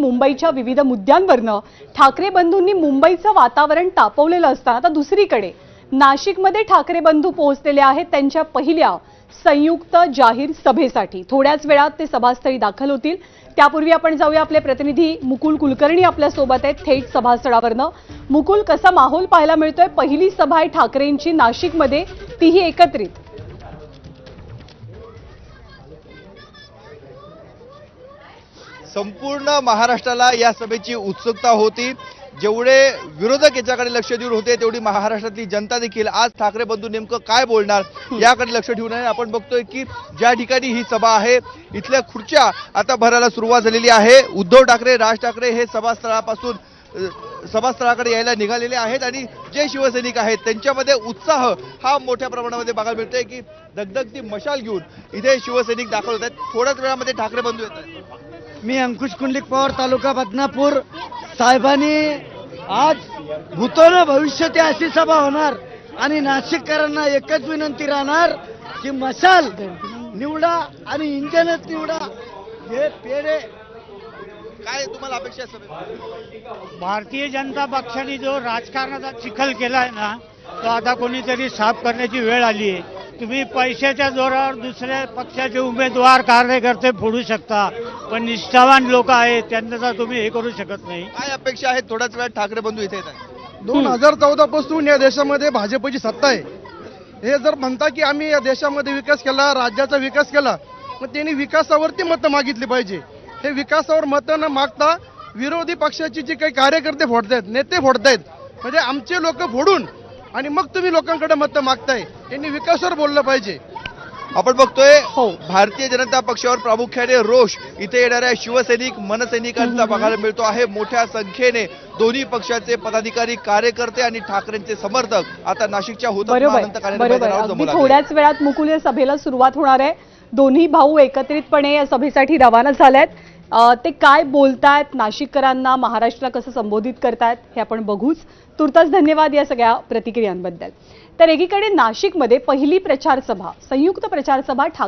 मुंबईच्या विविध मुद्द्यांवरनं ठाकरे बंधूंनी मुंबईचं वातावरण तापवलेलं असताना आता दुसरीकडे नाशिकमध्ये ठाकरे बंधू पोहोचलेले आहेत त्यांच्या पहिल्या संयुक्त जाहीर सभेसाठी। थोड्याच वेळात ते सभास्थळी दाखल होतील। त्यापूर्वी आपण जाऊया, आपले प्रतिनिधी मुकुल कुलकर्णी आपल्या सोबत आहेत थेट सभास्थळावरनं। मुकुल, कसा माहोल पाहायला मिळतोय? पहिली सभा आहे ठाकरेंची नाशिकमध्ये, तीही एकत्रित। संपूर्ण महाराष्ट्राला या सभेची उत्सुकता होती। जेवढे विरोधक याच्याकडे लक्ष देऊन होते तेवढी महाराष्ट्रातली जनता देखील आज ठाकरे बंधू नेमकं काय बोलणार याकडे लक्ष ठेवून आहे। आपण बघतोय की ज्या ठिकाणी ही सभा आहे इथल्या खुर्च्या आता भरायला सुरुवात झालेली आहे। उद्धव ठाकरे, राज ठाकरे हे सभास्थळाकडे यायला निघालेले आहेत आणि जे शिवसैनिक आहेत त्यांच्यामध्ये उत्साह हा मोठ्या प्रमाणामध्ये बघायला मिळतोय की दगदगती मशाल घेऊन इथे शिवसैनिक दाखल होत आहेत। थोड्याच वेळामध्ये ठाकरे बंधू येत आहेत। मी अंकुश कुंडलिक पवार, तालुका बदनापूर। साहेबांनी आज भूतोन भविष्यात अशी सभा होणार आणि नाशिककरांना एकच विनंती राहणार की मशाल निवडा आणि इंजनच निवडा। हे पेढे काय तुम्हाला अपेक्षा आहे? भारतीय जनता पक्षाने जो राजकारणाचा चिखल केलाय ना, तो आता कोणीतरी साफ करण्याची वेळ आली आहे। तुम्ही पैशाच्या जोरावर दुसऱ्या पक्षाचे उमेदवार कार्यकर्ते फोडू शकता, पण निष्ठावान लोक आहेत त्यांचा तुम्ही हे करू शकत नाही। काय अपेक्षा आहेत? थोड्याच वेळात ठाकरे बंधू इथे येत आहेत। 2014 पासून या देशामध्ये भाजपची सत्ता आहे। हे जर म्हणता की आम्ही या देशामध्ये विकास केला, राज्याचा विकास केला, मग त्यांनी विकासावरती मतं मागितली पाहिजे। हे विकासावर मतं न मागता विरोधी पक्षाची जी काही कार्यकर्ते फोडतायत, नेते फोडतायत, म्हणजे आमचे लोक फोडून आणि मग तुम्ही लोकांकडे मतं मागताय। त्यांनी विकासावर बोललं पाहिजे। आपण बघतोय भारतीय जनता पक्षावर प्रामुख्याने रोष इथे येणाऱ्या शिवसैनिक, मनसैनिकांचा बघायला मिळतो आहे। मोठ्या संख्येने दोन्ही पक्षाचे पदाधिकारी, कार्यकर्ते आणि ठाकरेंचे समर्थक आता नाशिकच्या अगदी थोड्याच वेळात मुकुल या सभेला सुरुवात होणार आहे। दोन्ही भाऊ एकत्रितपणे या सभेसाठी रवाना झालेत। ते काय बोलतायत, नाशिककरांना, महाराष्ट्राला कसं संबोधित करतायत हे आपण बघूच। तुर्तास धन्यवाद या सगळ्या प्रतिक्रियांबद्दल। तर एकीकडे नाशिकमध्ये पहिली प्रचार सभा, संयुक्त प्रचार सभा ठाकरे